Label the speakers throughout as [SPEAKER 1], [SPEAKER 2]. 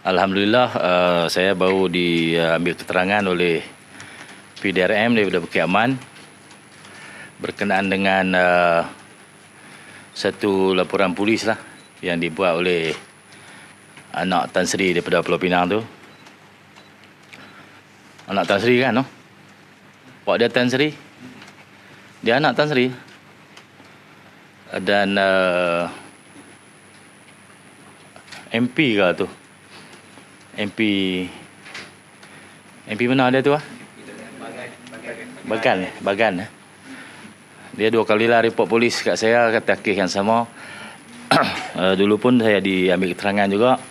[SPEAKER 1] Alhamdulillah, saya baru diambil keterangan oleh PDRM daripada Bukit Aman berkenaan dengan satu laporan polis lah yang dibuat oleh anak Tan Sri daripada Pulau Pinang tu. Anak Tan Sri kan? No? Pak dia Tan Sri. Dia anak Tan Sri. Dan MP ke tu? MP mana dia tu ah? Bagan. Dia 2 kalilah report polis kat saya kata kes yang sama. Dulu pun saya diambil keterangan juga.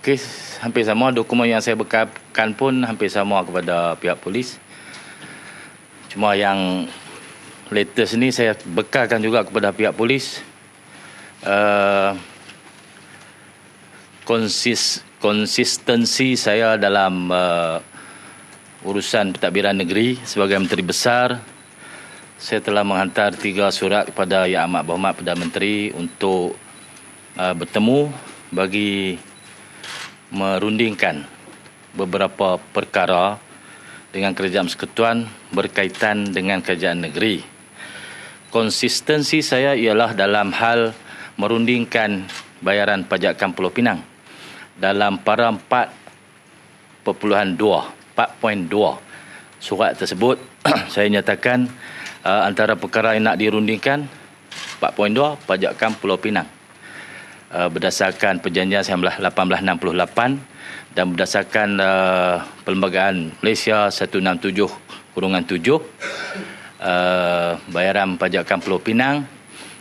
[SPEAKER 1] Kes hampir sama, dokumen yang saya bekalkan pun hampir sama kepada pihak polis. Cuma yang latest ni saya bekalkan juga kepada pihak polis. Konsistensi saya dalam urusan pentadbiran negeri sebagai Menteri Besar, saya telah menghantar 3 surat kepada Yang Amat Berhormat Perdana Menteri untuk bertemu bagi merundingkan beberapa perkara dengan Kerajaan Persekutuan berkaitan dengan kerajaan negeri. Konsistensi saya ialah dalam hal merundingkan bayaran pajakan Pulau Pinang dalam para 4.2 surat tersebut. Saya nyatakan antara perkara yang nak dirundingkan 4.2 pajakan Pulau Pinang berdasarkan perjanjian 1868 dan berdasarkan Perlembagaan Malaysia 167/7 bayaran pajakan Pulau Pinang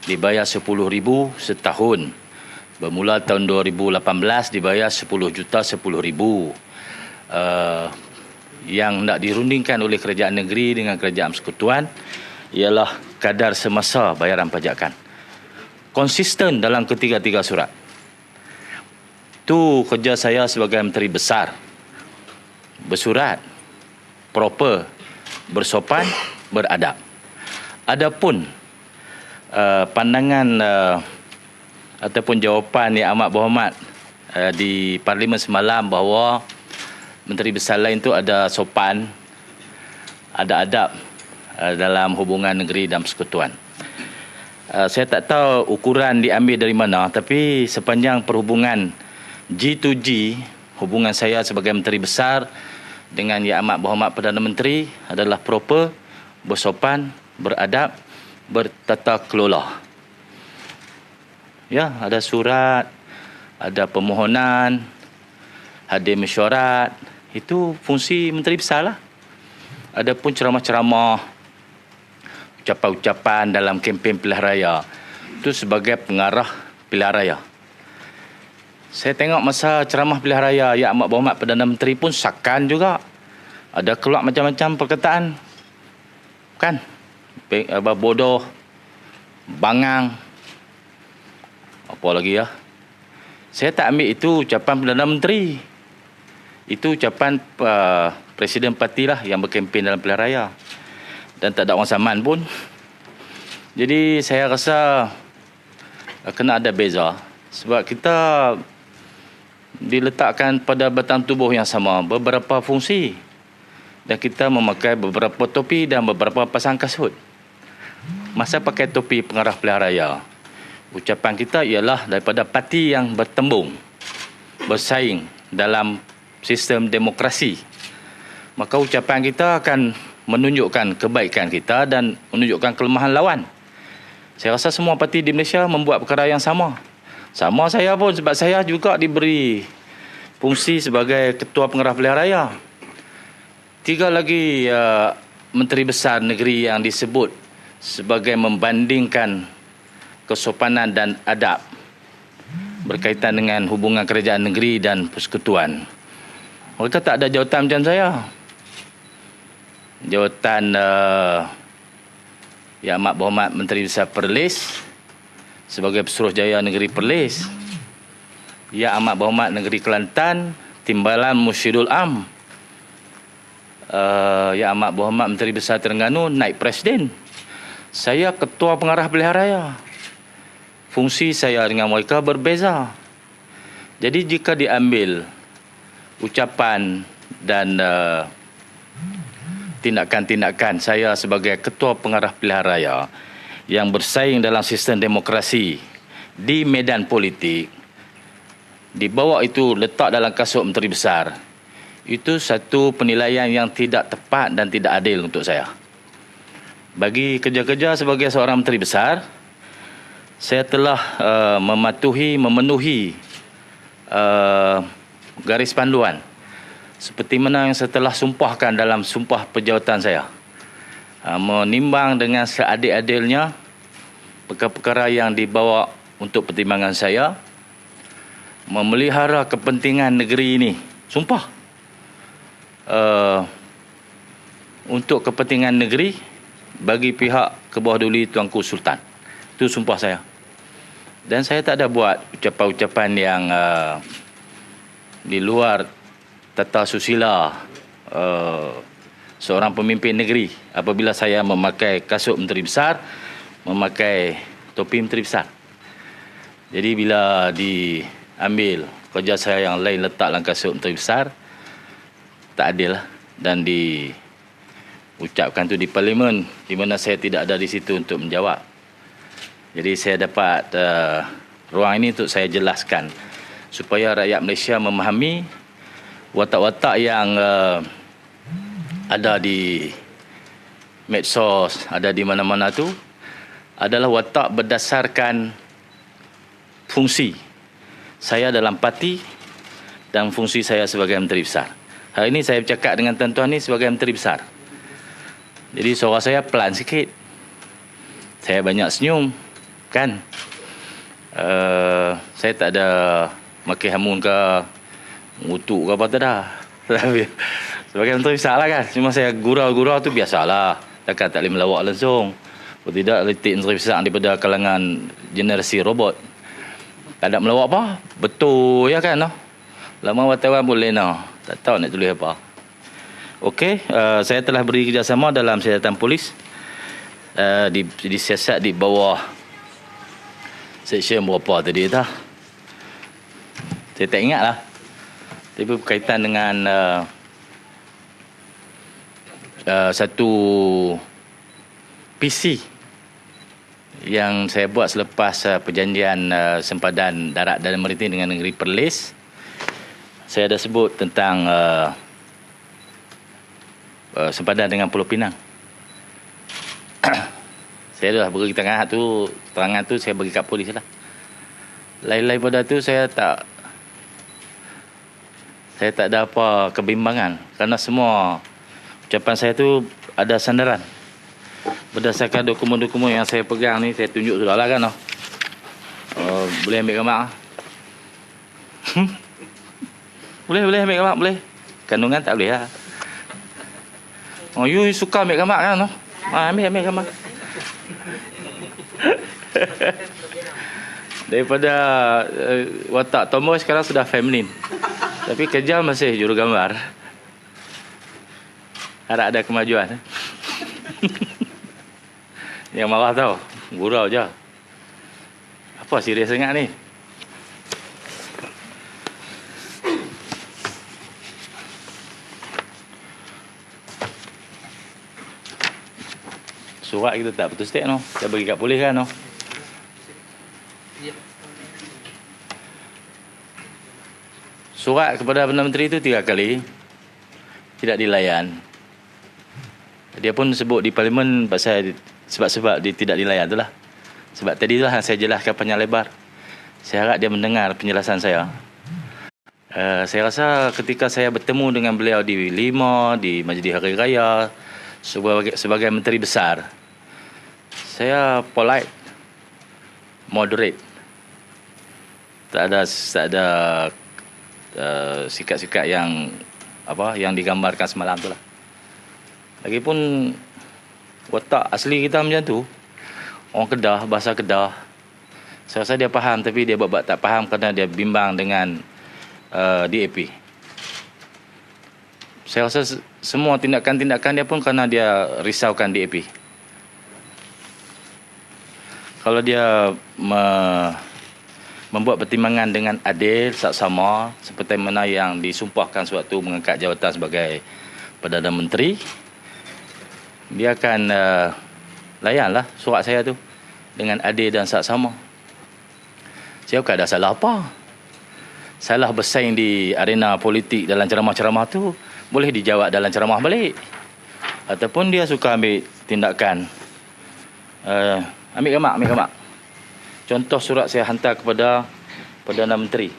[SPEAKER 1] dibayar RM10,000 setahun. Bermula tahun 2018 dibayar RM10,010,000. Yang nak dirundingkan oleh kerajaan negeri dengan kerajaan persekutuan ialah kadar semasa bayaran pajakan. Konsisten dalam ketiga-tiga surat. Itu kerja saya sebagai Menteri Besar. Bersurat, proper, bersopan, beradab. Adapun pandangan ataupun jawapan Yang Amat Berhormat di Parlimen semalam bahawa Menteri Besar lain itu ada sopan, ada adab dalam hubungan negeri dan persekutuan. Saya tak tahu ukuran diambil dari mana, tapi sepanjang perhubungan G2G, hubungan saya sebagai Menteri Besar dengan Yang Amat Berhormat Perdana Menteri adalah proper, bersopan, beradab, bertata kelola. Ya, ada surat, ada permohonan, hadir mesyuarat. Itu fungsi Menteri Besar lah. Ada pun ceramah-ceramah, ucapan-ucapan dalam kempen pilihan raya. Itu sebagai pengarah pilihan raya. Saya tengok masa ceramah pilihan raya Yang Amat Berhormat Perdana Menteri pun sakan juga. Ada keluar macam-macam perkataan. Kan? Bodoh, bangang, apa lagi ya. Saya tak ambil itu ucapan Perdana Menteri. Itu ucapan Presiden Parti lah yang berkempen dalam pilihan raya. Dan tak ada orang saman pun. Jadi saya rasa kena ada beza. Sebab kita diletakkan pada batang tubuh yang sama, beberapa fungsi. Dan kita memakai beberapa topi dan beberapa pasang kasut. Masa pakai topi pengarah pilihan raya, ucapan kita ialah daripada parti yang bertembung, bersaing dalam sistem demokrasi. Maka ucapan kita akan menunjukkan kebaikan kita dan menunjukkan kelemahan lawan. Saya rasa semua parti di Malaysia membuat perkara yang sama. Sama saya pun, sebab saya juga diberi fungsi sebagai Ketua Pengarah Pilihan Raya. 3 lagi Menteri Besar Negeri yang disebut sebagai membandingkan kesopanan dan adab berkaitan dengan hubungan kerajaan negeri dan persekutuan. Mereka tak ada jawatan macam saya. Jawatan Yang Amat Berhormat Menteri Besar Perlis sebagai Pesuruhjaya Negeri Perlis. Yang Amat Berhormat Negeri Kelantan Timbalan Musyidul Am. Yang Amat Berhormat Menteri Besar Terengganu Naib Presiden. Saya Ketua Pengarah Pilihan Raya. Fungsi saya dengan mereka berbeza. Jadi jika diambil ucapan dan tindakan-tindakan saya sebagai Ketua Pengarah Pilihan Raya yang bersaing dalam sistem demokrasi di medan politik, dibawa itu letak dalam kasut Menteri Besar, itu satu penilaian yang tidak tepat dan tidak adil untuk saya. Bagi kerja-kerja sebagai seorang Menteri Besar, saya telah memenuhi garis panduan seperti mana yang saya telah sumpahkan dalam sumpah perjawatan saya. Menimbang dengan seadil-adilnya perkara-perkara yang dibawa untuk pertimbangan saya, memelihara kepentingan negeri ini. Sumpah. Untuk kepentingan negeri bagi pihak ke bawah duli Tuanku Sultan. Itu sumpah saya. Dan saya tak ada buat ucapan-ucapan yang di luar tata susila seorang pemimpin negeri apabila saya memakai kasut Menteri Besar, memakai topi Menteri Besar. Jadi bila diambil kerja saya yang lain letak dalam kasut Menteri Besar, tak adil lah. Dan diucapkan tu di Parlimen di mana saya tidak ada di situ untuk menjawab. Jadi saya dapat ruang ini untuk saya jelaskan supaya rakyat Malaysia memahami watak-watak yang ada di medsos, ada di mana-mana tu adalah watak berdasarkan fungsi saya dalam parti dan fungsi saya sebagai Menteri Besar. Hari ini saya bercakap dengan tuan-tuan ni sebagai Menteri Besar. Jadi suara saya pelan sikit. Saya banyak senyum, kan? Saya tak ada maki hamun ke ngutuk ke apa tak dah. Sebagai Menteri Besar lah kan. Cuma saya gurau-gurau tu biasalah. Takkan tak boleh melawak langsung. Kalau tidak, letik Menteri Besar daripada kalangan generasi robot. Tak ada melawak apa? Betul ya kan? No? Lama wartawan boleh no. Tak tahu nak tulis apa. Okey, saya telah beri kerjasama dalam siasatan polis. Disiasat di bawah seksyen berapa tadi dah. Saya tak ingat lah. Tapi berkaitan dengan satu PC yang saya buat selepas perjanjian sempadan darat dan maritim dengan negeri Perlis. Saya ada sebut tentang sempadan dengan Pulau Pinang. Saya dah beri keterangan tu saya bagi kat polis lah. Lain-lain pada tu saya tak ada apa kebimbangan kerana semua ucapan saya tu ada sandaran. Berdasarkan dokumen-dokumen yang saya pegang ni, saya tunjuk sudah lah kan. Boleh ambil gambar? Boleh ambil gambar, boleh. Kandungan tak boleh lah. You suka ambil gambar kan? Ambil gambar. Daripada watak tomboy sekarang sudah feminin. Tapi kerja masih juru gambar. Harap ada kemajuan. Yang marah tau, gurau je. Apa serius sangat ni? Surat kita tak betul state no. Saya bagi kat polis kan no. Surat kepada Perdana Menteri itu 3 kali tidak dilayan. Dia pun sebut di Parlimen pasal sebab dia tidak dilayan tu lah. Sebab tadi tu lah saya jelaskan panjang lebar. Saya harap dia mendengar penjelasan saya. Saya rasa ketika saya bertemu dengan beliau di Lima, di Majlis Hari Raya sebagai Menteri Besar, saya polite, moderate. Tak ada sikap-sikap yang digambarkan semalam tu lah. Lagipun watak asli kita macam tu. Orang Kedah, bahasa Kedah. Saya rasa dia faham tapi dia buat tak faham kerana dia bimbang dengan DAP. Saya rasa semua tindakan-tindakan dia pun kerana dia risaukan DAP. Kalau dia membuat pertimbangan dengan adil, saksama seperti mana yang disumpahkan sewaktu mengangkat jawatan sebagai Perdana Menteri. Dia akan layanlah surat saya tu dengan adil dan saksama. Saya bukan ada salah apa. Salah bersaing di arena politik dalam ceramah-ceramah tu boleh dijawab dalam ceramah balik. Ataupun dia suka ambil tindakan ambil gambar. Contoh surat saya hantar kepada Perdana Menteri.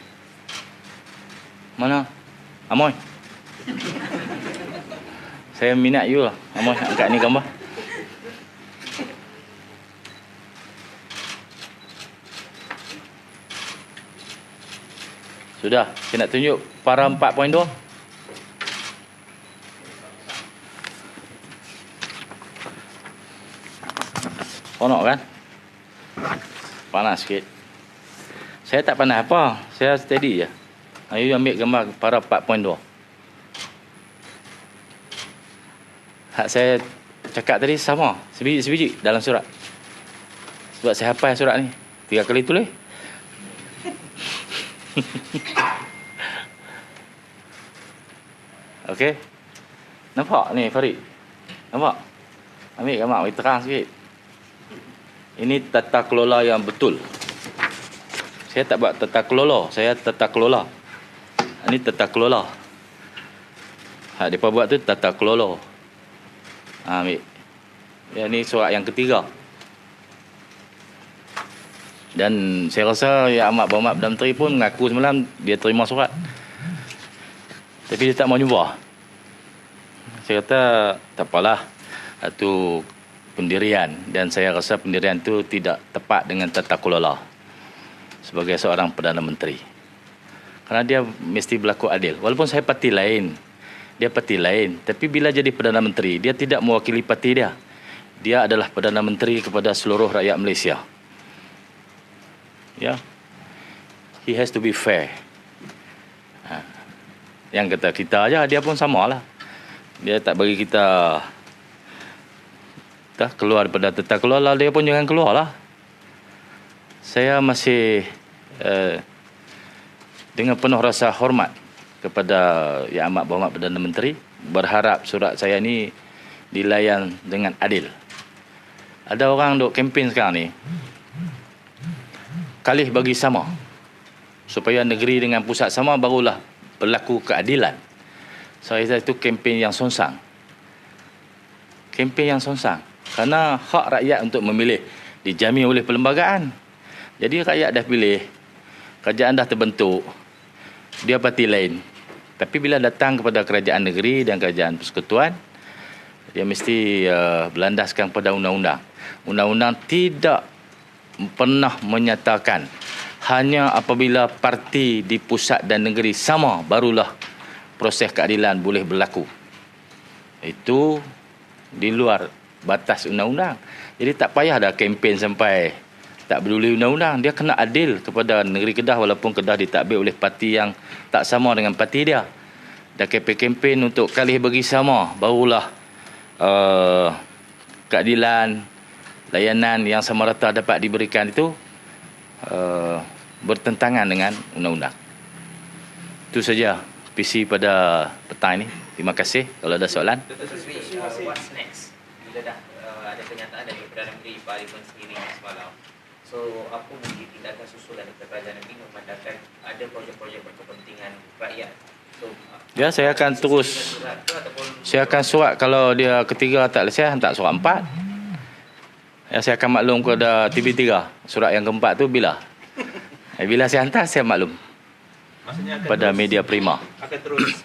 [SPEAKER 1] Mana? Amoy. Saya minat you lah. Amoy, angkat ni gambar. Sudah, saya nak tunjuk para 4.2. Sonok kan? Panas sikit. Saya tak panas apa. Saya steady je. You ambil gambar para 4.2. Hak saya cakap tadi sama. Sebiji-sebiji dalam surat. Sebab saya hafal surat ni. 3 kali tulis. Okey. Nampak ni Farid? Nampak? Ambil gambar, bagi terang sikit. Ini tata kelola yang betul. Saya tak buat tata kelola, saya tata kelola. Ini tata kelola. Hak depa buat tu tata kelola. Ambil. Ya, ni surat yang ketiga. Dan saya rasa Yang Amat Berhormat Perdana Menteri pun mengaku semalam dia terima surat. Tapi dia tak mau jumpa. Saya kata tak apalah. Itu pendirian, dan saya rasa pendirian itu tidak tepat dengan tata kelola sebagai seorang Perdana Menteri. Kerana dia mesti berlaku adil. Walaupun saya parti lain, dia parti lain, tapi bila jadi Perdana Menteri, dia tidak mewakili parti dia. Dia adalah Perdana Menteri kepada seluruh rakyat Malaysia. Ya. He has to be fair. Yang kata kita aja, dia pun samalah. Dia tak bagi kita keluar daripada tata kelola, dia pun jangan keluar lah. Saya masih dengan penuh rasa hormat kepada Yang Amat Berhormat Perdana Menteri, berharap surat saya ni dilayan dengan adil. Ada orang duk kempen sekarang ni, kalih bagi sama, supaya negeri dengan pusat sama barulah berlaku keadilan. Saya rasa itu kempen yang songsang. Kempen yang songsang. Kerana hak rakyat untuk memilih dijamin oleh perlembagaan. Jadi rakyat dah pilih, kerajaan dah terbentuk, dia parti lain. Tapi bila datang kepada kerajaan negeri dan kerajaan persekutuan, dia mesti berlandaskan pada undang-undang. Undang-undang tidak pernah menyatakan hanya apabila parti di pusat dan negeri sama barulah proses keadilan boleh berlaku. Itu di luar batas undang-undang. Jadi tak payah dah kempen sampai tak peduli undang-undang. Dia kena adil kepada negeri Kedah walaupun Kedah ditadbir oleh parti yang tak sama dengan parti dia. Dan kempen untuk kalih bagi sama barulah keadilan, layanan yang sama rata dapat diberikan itu bertentangan dengan undang-undang. Itu saja PC pada petang ini. Terima kasih. Kalau ada soalan.
[SPEAKER 2] What's next? Bila dah ada kenyataan dari Perdana Menteri Parlimen sendiri semalam. So, apa mungkin tindakan susulan dari kerajaan negeri memandangkan ada projek-projek berkepentingan rakyat? So,
[SPEAKER 1] ya, saya akan terus. Saya akan surat kalau dia ketiga tak selesai, hantar surat 4. Ya, saya akan maklum kepada TV3. Surat yang keempat tu bila? Bila saya hantar, saya maklum.
[SPEAKER 3] Maksudnya akan
[SPEAKER 1] pada
[SPEAKER 3] terus,
[SPEAKER 1] media prima.
[SPEAKER 3] Akan terus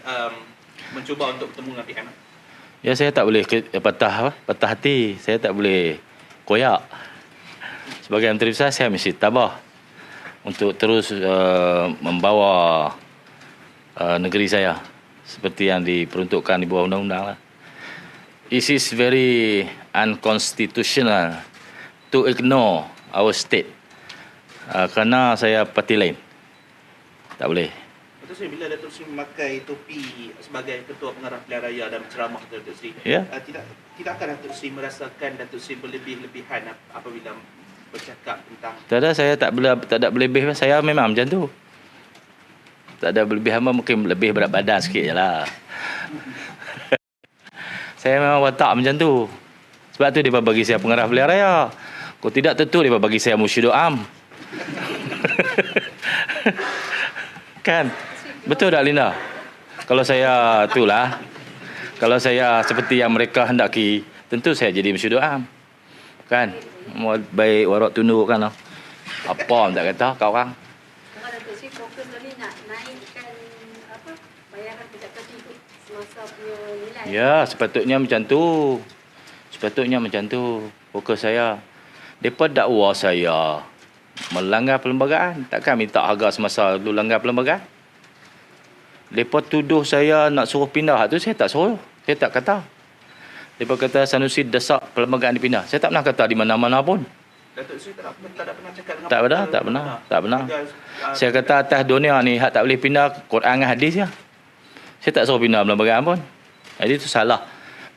[SPEAKER 3] mencuba untuk bertemu dengan PM.
[SPEAKER 1] Ya, saya tak boleh patah hati. Saya tak boleh koyak. Sebagai Menteri Besar, saya mesti tabah untuk terus membawa negeri saya seperti yang diperuntukkan di bawah undang-undang. It is very unconstitutional to ignore our state. Kerana saya parti lain. Tak boleh.
[SPEAKER 3] Datuk Seri, bila Datuk Seri memakai topi sebagai Ketua Pengarah Pilihan Raya dan berceramah kepada Datuk Seri,
[SPEAKER 1] Ya.
[SPEAKER 3] tidakkah Datuk Seri merasakan Datuk Seri berlebih-lebihan apabila bercakap tentang
[SPEAKER 1] Tak ada, saya tak ada berlebih. Saya memang macam tu. Tak ada berlebih, hamba mungkin lebih berat badan sikit je lah. Saya memang watak macam tu. Sebab tu dia bagi saya pengarah pilihan raya. Kalau tidak tentu dia bagi saya Mursyidul Am. Kan? Betul tak Linda? Kalau saya itulah. Kalau saya seperti yang mereka hendaki, tentu saya jadi Mursyidul Am. Kan? Baik warak tunduk kan. Apa pun tak kata kau orang.
[SPEAKER 4] Kalau Datuk Sri fokus tadi nak naikkan apa bayaran pajak tepi tu semasa punya nilai.
[SPEAKER 1] Ya, sepatutnya macam tu. Sepatutnya macam tu. Fokus saya. Mereka dakwa saya melanggar perlembagaan. Takkan minta harga semasa dulu langgar perlembagaan. Mereka tuduh saya nak suruh pindah. Tu saya tak suruh. Saya tak kata. Mereka kata Sanusi desak perlembagaan dipindah. Saya tak pernah kata di mana-mana pun.
[SPEAKER 3] Datuk Sri tak pernah cakap dengan
[SPEAKER 1] Tak pernah, tak pernah. Tak pernah. Saya kata atas dunia ni hak tak boleh pindah Quran dengan hadis ya. Saya tak suruh pindah perlembagaan pun. Jadi itu salah.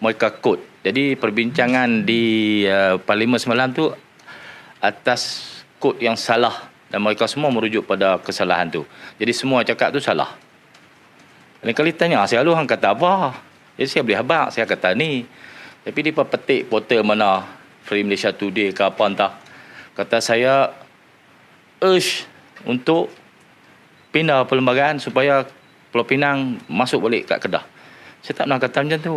[SPEAKER 1] Mereka kod. Jadi perbincangan di Parlimen semalam tu atas kod yang salah. Dan mereka semua merujuk pada kesalahan tu. Jadi semua cakap tu salah. Lain kali tanya, saya lalu hang kata apa? Jadi saya boleh habaq, saya kata ni. Tapi dia petik portal mana, Free Malaysia Today ke apa entah. Kata saya urge untuk pindah perlembagaan supaya Pulau Pinang masuk balik kat Kedah. Saya tak pernah kata macam tu.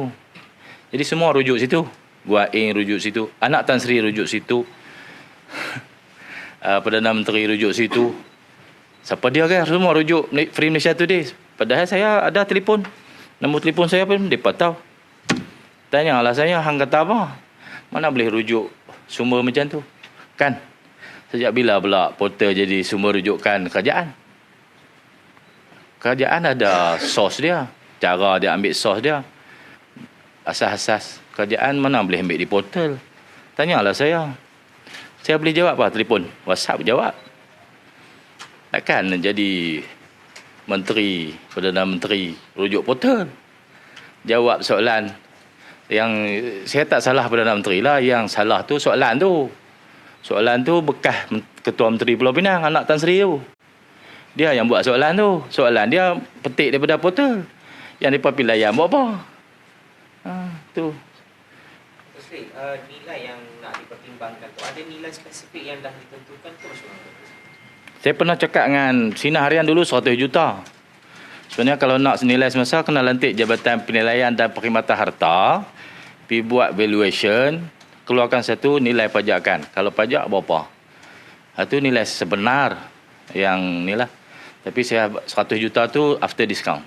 [SPEAKER 1] Jadi semua rujuk situ. Gua Ing rujuk situ. Anak Tan Sri rujuk situ. Perdana Menteri rujuk situ. Siapa dia kan? Semua rujuk Free Malaysia Today. Padahal saya ada telefon. Nombor telefon saya pun mereka tahu. Tanyalah saya, hang kata apa? Mana boleh rujuk sumber macam tu? Kan? Sejak bila pula portal jadi sumber rujukan kerajaan? Kerajaan ada sos dia. Cara dia ambil sos dia. Asas-asas kerajaan mana boleh ambil di portal? Tanyalah saya. Saya boleh jawab apa? Telefon. WhatsApp jawab. Takkan jadi Menteri, Perdana Menteri rujuk portal. Jawab soalan yang saya tak salah Perdana Menteri lah. Yang salah tu soalan tu. Soalan tu bekas Ketua Menteri Pulau Pinang, anak Tan Sri tu. Dia yang buat soalan tu. Soalan dia petik daripada portal. Yang mereka pilih layan buat apa? Tu.
[SPEAKER 2] Sri, nilai yang nak dipertimbangkan tu, ada nilai spesifik yang dah ditentukan ke macam mana?
[SPEAKER 1] Saya pernah cakap dengan Sinar Harian dulu 100 juta. Sebenarnya kalau nak senilai semasa, kena lantik Jabatan Penilaian dan Perkhidmatan Harta, pergi buat valuation, keluarkan satu nilai pajakan. Kalau pajak berapa? Itu nilai sebenar yang ni lah. Tapi saya 100 juta tu after discount.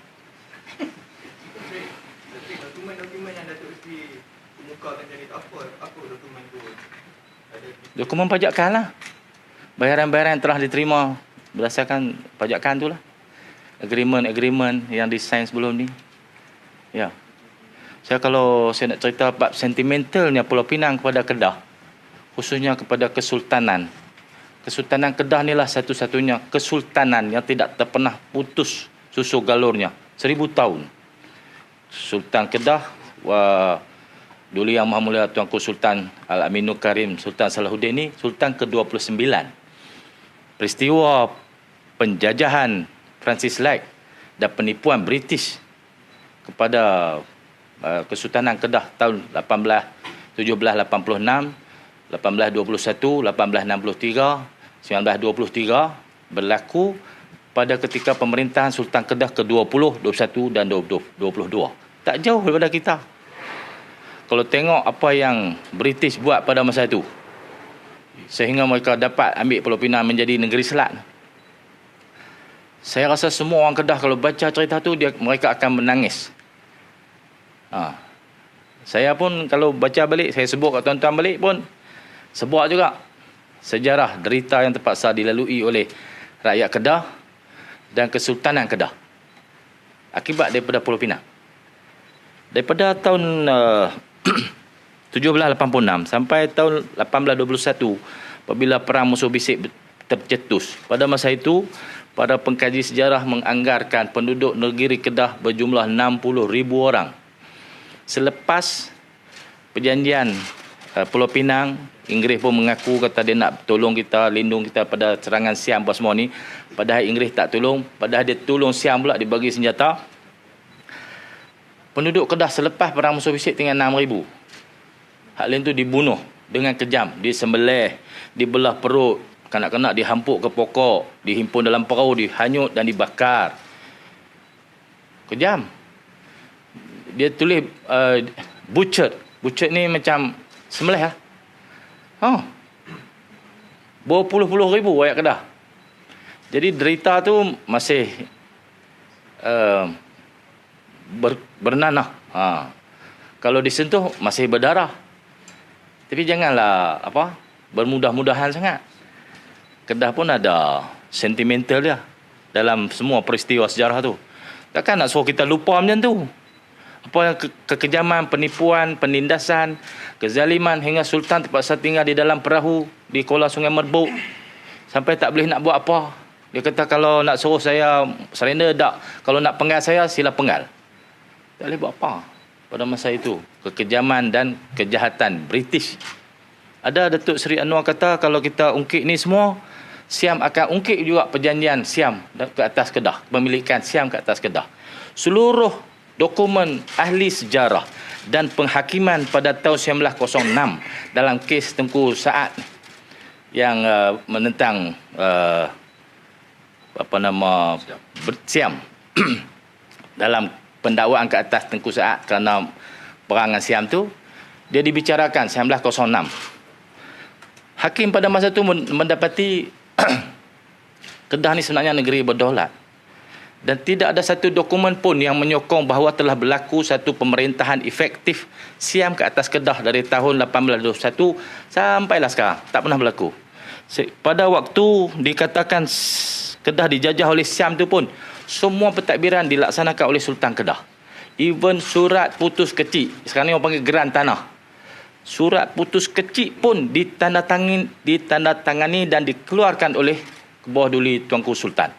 [SPEAKER 3] Dokumen-dokumen yang Datuk Sri kemukakan tadi apa dokumen tu?
[SPEAKER 1] Dokumen pajakan lah. Bayaran-bayaran yang telah diterima berdasarkan pajakan tu lah. Agreement yang disign sebelum ni. Ya. Kalau saya nak cerita bab sentimentalnya Pulau Pinang kepada Kedah, khususnya kepada Kesultanan. Kesultanan Kedah ni lah satu-satunya kesultanan yang tidak pernah putus susu galurnya. 1000 tahun. Sultan Kedah, dulu yang Maha Mulia Tuanku Sultan Al-Aminul Karim Sultan Salahuddin ni Sultan ke-29. Peristiwa penjajahan Francis Light dan penipuan British kepada Kesultanan Kedah tahun 1786, 1821, 1863, 1923 berlaku pada ketika pemerintahan Sultan Kedah ke-20, 21 dan 22. Tak jauh daripada kita. Kalau tengok apa yang British buat pada masa itu, sehingga mereka dapat ambil Pulau Pinang menjadi negeri selat. Saya rasa semua orang Kedah kalau baca cerita tu mereka akan menangis. Saya pun kalau baca balik, saya sebut kat tuan-tuan balik pun sebut juga sejarah derita yang terpaksa dilalui oleh rakyat Kedah dan Kesultanan Kedah akibat daripada Pulau Pinang. Daripada tahun 1786 sampai tahun 1821 apabila perang musuh bisik tercetus. Pada masa itu, para pengkaji sejarah menganggarkan penduduk negeri Kedah berjumlah 60,000 orang. Selepas perjanjian Pulau Pinang Inggeris pun mengaku kata dia nak tolong kita, lindung kita pada serangan Siam apa semua ni. Padahal Inggeris tak tolong. Padahal dia tolong Siam pula, dia bagi senjata. Penduduk Kedah selepas perang musuh bisik tinggal 6,000. Hak lain tu dibunuh dengan kejam. Disembelih, dibelah perut, kanak-kanak dihampuk ke pokok, dihimpun dalam perahu, dihanyut dan dibakar. Kejam. Dia tulis butcher. Butcher ni macam sembelih lah. Berpuluh-puluh ribu rakyat Kedah. Jadi derita tu masih bernanah. Kalau disentuh masih berdarah. Tapi janganlah bermudah-mudahan sangat. Kedah pun ada sentimental dia dalam semua peristiwa sejarah tu. Takkan nak suruh kita lupa macam tu. Apa kekejaman, penipuan, penindasan, kezaliman hingga Sultan terpaksa tinggal di dalam perahu di kolam Sungai Merbuk sampai tak boleh nak buat apa. Dia kata kalau nak suruh saya surrender tak, kalau nak penggal saya sila penggal. Tak boleh buat apa pada masa itu. Kekejaman dan kejahatan British. Ada Datuk Seri Anwar kata kalau kita ungkit ni semua, Siam akan ungkit juga perjanjian Siam ke atas Kedah, pemilikan Siam ke atas Kedah. Seluruh dokumen ahli sejarah dan penghakiman pada tahun 1906 dalam kes Tengku Saad yang menentang Siam dalam pendakwaan ke atas Tengku Saad kerana perangan Siam tu, dia dibicarakan 1906. Hakim pada masa tu mendapati Kedah ni sebenarnya negeri berdaulat dan tidak ada satu dokumen pun yang menyokong bahawa telah berlaku satu pemerintahan efektif Siam ke atas Kedah dari tahun 1821 sampailah sekarang. Tak pernah berlaku. Pada waktu dikatakan Kedah dijajah oleh Siam tu pun, semua pentadbiran dilaksanakan oleh Sultan Kedah. Even surat putus kecil, sekarang ni orang panggil geran tanah. Surat putus kecil pun ditandatangani dan dikeluarkan oleh Kebawah Duli Tuanku Sultan.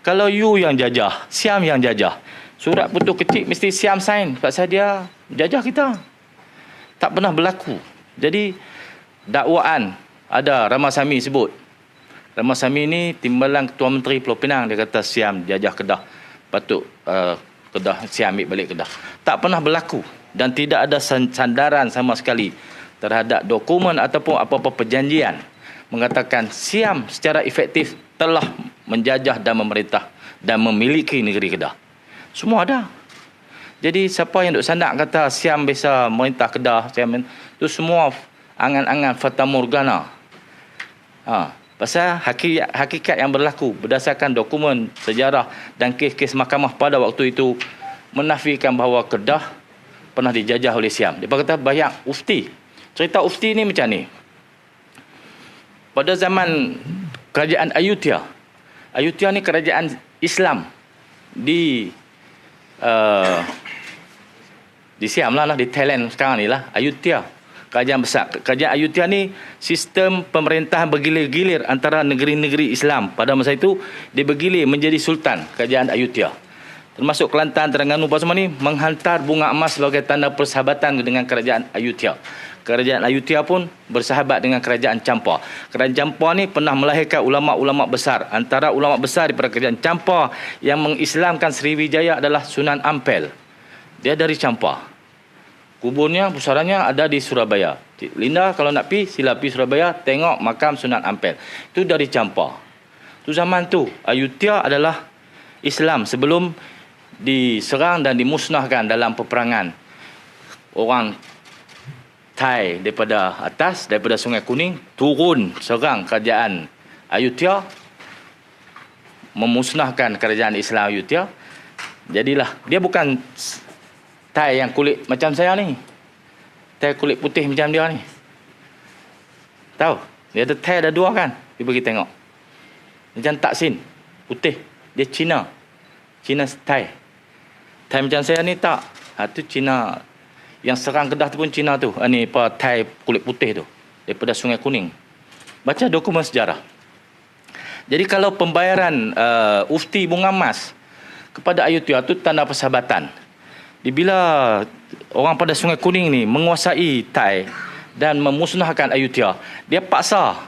[SPEAKER 1] Kalau you yang jajah, Siam yang jajah, surat putus kecil mesti Siam sign pasal dia jajah kita. Tak pernah berlaku. Jadi dakwaan ada Ramasamy sebut. Ramasamy ni timbalan Ketua Menteri Pulau Pinang, dia kata Siam jajah Kedah. Patut Kedah Siam ambil balik Kedah. Tak pernah berlaku dan tidak ada sandaran sama sekali terhadap dokumen ataupun apa-apa perjanjian mengatakan Siam secara efektif telah menjajah dan memerintah dan memiliki negeri Kedah. Semua ada. Jadi siapa yang duk sandak kata Siam bisa merintah Kedah, Siam itu semua angan-angan fata morgana. Pasal hakikat yang berlaku berdasarkan dokumen sejarah dan kes-kes mahkamah pada waktu itu menafikan bahawa Kedah pernah dijajah oleh Siam. Dia kata banyak ufti. Cerita ufti ni macam ni. Pada zaman kerajaan Ayutthaya. Ayutthaya ni kerajaan Islam di Siam lah, di Thailand sekarang ni lah. Ayutthaya, kerajaan besar. Kerajaan Ayutthaya ni sistem pemerintahan bergilir-gilir antara negeri-negeri Islam. Pada masa itu dia bergilir menjadi sultan kerajaan Ayutthaya. Termasuk Kelantan, Terengganu apa semua ni menghantar bunga emas sebagai tanda persahabatan dengan kerajaan Ayutthaya. Kerajaan Ayutthaya pun bersahabat dengan kerajaan Champa. Kerajaan Champa ni pernah melahirkan ulama-ulama besar. Antara ulama besar daripada kerajaan Champa yang mengislamkan Sriwijaya adalah Sunan Ampel. Dia dari Champa. Kuburnya, pusarannya ada di Surabaya. Linda kalau nak pergi, sila pergi Surabaya, tengok makam Sunan Ampel. Itu dari Champa. Tu zaman tu, Ayutthaya adalah Islam sebelum diserang dan dimusnahkan dalam peperangan orang Thai daripada atas, daripada Sungai Kuning turun serang kerajaan Ayutthaya, memusnahkan kerajaan Islam Ayutthaya. Jadilah dia bukan Thai yang kulit macam saya ni, Thai kulit putih macam dia ni. Tahu? Dia ada Thai ada dua kan? Dia pergi tengok. Macam Taksin, putih. Dia Cina. Cina Thai. Thai macam saya ni tak. Tu Cina. Yang serang Kedah tu pun Cina tu. Ni Thai kulit putih tu. Daripada Sungai Kuning. Baca dokumen sejarah. Jadi kalau pembayaran ufti bunga emas kepada Ayutthaya tu tanda persahabatan. Bila orang pada Sungai Kuning ni menguasai Thai dan memusnahkan Ayutthaya. Dia paksa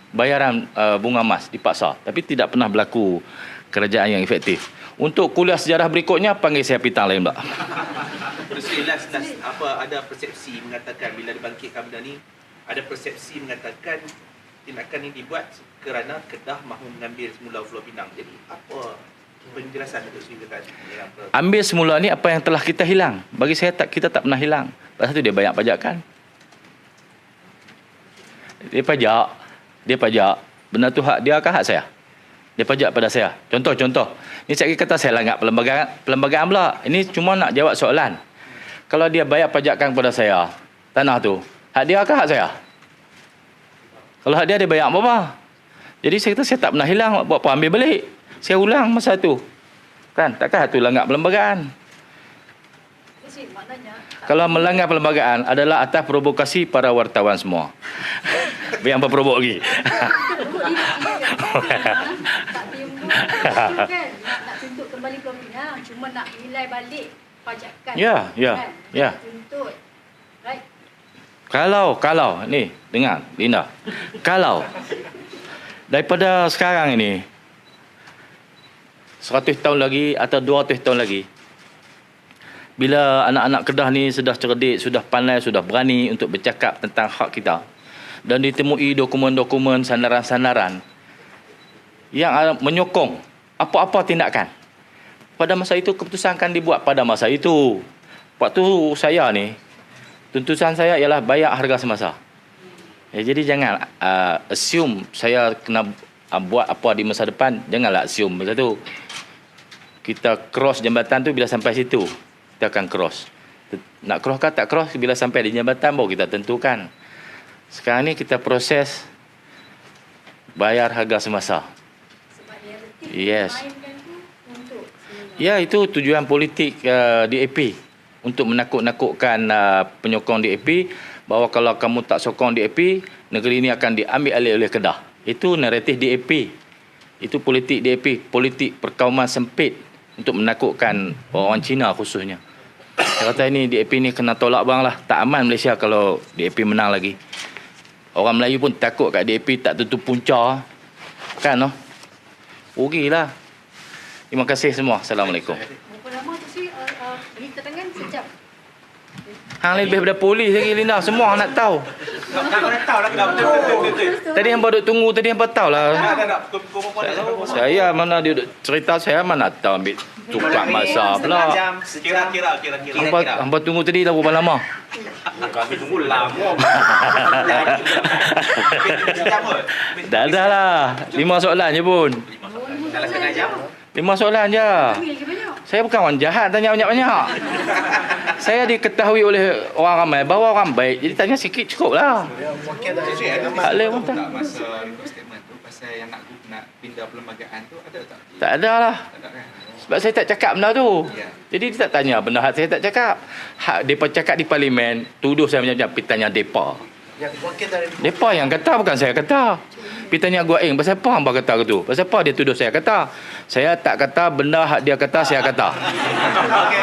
[SPEAKER 1] bayaran bunga emas, dipaksa. Tapi tidak pernah berlaku kerajaan yang efektif. Untuk kuliah sejarah berikutnya, panggil saya pitang lain pula.
[SPEAKER 3] Last, apa ada persepsi mengatakan bila dibangkitkan benda ni, ada persepsi mengatakan tindakan ini dibuat kerana Kedah mahu mengambil semula Pulau Pinang. Jadi apa penjelasan untuk ceritakan?
[SPEAKER 1] Ambil semula ni apa yang telah kita hilang. Bagi saya kita tak pernah hilang. Pasal tu dia banyak pajakan. Dia pajak. Benda tu hak dia ke hak saya? Dia pajak pada saya. Contoh. Ni saya kata saya langgar perlembagaan pula. Ini cuma nak jawab soalan. Kalau dia bayar pajakan kepada saya, tanah tu, hak dia ke hak saya? Kalau hak dia bayar apa? Jadi saya kata saya tak pernah hilang. Buat apa ambil balik? Saya ulang masa tu. Kan? Takkan hak tu langgar perlembagaan. Kalau melanggar perlembagaan adalah atas provokasi para wartawan semua. Yang berprovok lagi.
[SPEAKER 4] Nak tuntut kembali Pulau Pinang, cuma nak nilai balik pajakan.
[SPEAKER 1] Ya.
[SPEAKER 4] Tuntut. Right?
[SPEAKER 1] Kalau ni dengar Linda. Kalau daripada sekarang ini 100 tahun lagi atau 200 tahun lagi, bila anak-anak Kedah ni sudah cerdik, sudah pandai, sudah berani untuk bercakap tentang hak kita dan ditemui dokumen-dokumen, sandaran-sandaran yang menyokong apa-apa tindakan, pada masa itu keputusan akan dibuat pada masa itu. Waktu saya ni, tuntutan saya ialah bayar harga semasa. Jadi jangan assume saya kena buat apa di masa depan. Janganlah assume masa tu. Kita cross jambatan tu bila sampai situ, kita akan cross. Nak cross ke tak cross, bila sampai di jambatan baru kita tentukan. Sekarang ni kita proses bayar harga semasa.
[SPEAKER 4] Sebab dia letih.
[SPEAKER 1] Yes.
[SPEAKER 4] Mainkan tu untuk semula.
[SPEAKER 1] Ya, itu tujuan politik DAP. Untuk menakut-nakutkan penyokong DAP bahawa kalau kamu tak sokong DAP, negeri ini akan diambil alih oleh Kedah. Itu naratif DAP. Itu politik DAP, politik perkauman sempit untuk menakutkan orang Cina khususnya. Saya kata ini DAP ni kena tolak bang lah. Tak aman Malaysia kalau DAP menang lagi. Orang Melayu pun takut kat DAP, tak tentu punca. Kan? No? Rugilah. Terima kasih semua. Assalamualaikum.
[SPEAKER 4] Berapa lama tu sih berita tangan sejam?
[SPEAKER 1] Hang lebih daripada polis lagi Linda. Semua nak tahu.
[SPEAKER 3] Nak tahu lah betul.
[SPEAKER 1] Tadi hang baru tunggu, tadi hang tahu lah.
[SPEAKER 3] Tak pukul berapa dah tahu.
[SPEAKER 1] Saya mana dia duk cerita, saya mana tahu ambil tukar masa pula.
[SPEAKER 3] Kira-kira.
[SPEAKER 1] Hangpa tunggu tadi dah berapa lama?
[SPEAKER 3] Kami tunggu lama.
[SPEAKER 1] Dah lah. 5 soalan je pun.
[SPEAKER 3] Dalam setengah jam.
[SPEAKER 1] 5 soalan je.
[SPEAKER 4] Ambil lagi banyak.
[SPEAKER 1] Saya bukan orang jahat tanya banyak-banyak. Saya diketahui oleh orang ramai bahawa orang baik. Jadi tanya sikit cukup lah. Tak boleh pun tak.
[SPEAKER 5] Masa statement tu pasal yang nak pindah perlembagaan tu ada tak?
[SPEAKER 1] Tak ada lah.
[SPEAKER 5] Tak ada kan?
[SPEAKER 1] Sebab saya tak cakap benda tu.
[SPEAKER 5] Ya.
[SPEAKER 1] Jadi dia tak tanya benda hak saya tak cakap. Hak mereka cakap di parlimen, tuduh saya macam-macam. Pergi tanya mereka. Mereka yang kata, bukan saya kata. Pergi tanya gua pasal apa hamba kata gitu? Pasal apa dia tuduh saya kata? Saya tak kata benda hak dia kata, saya kata.
[SPEAKER 3] Okey.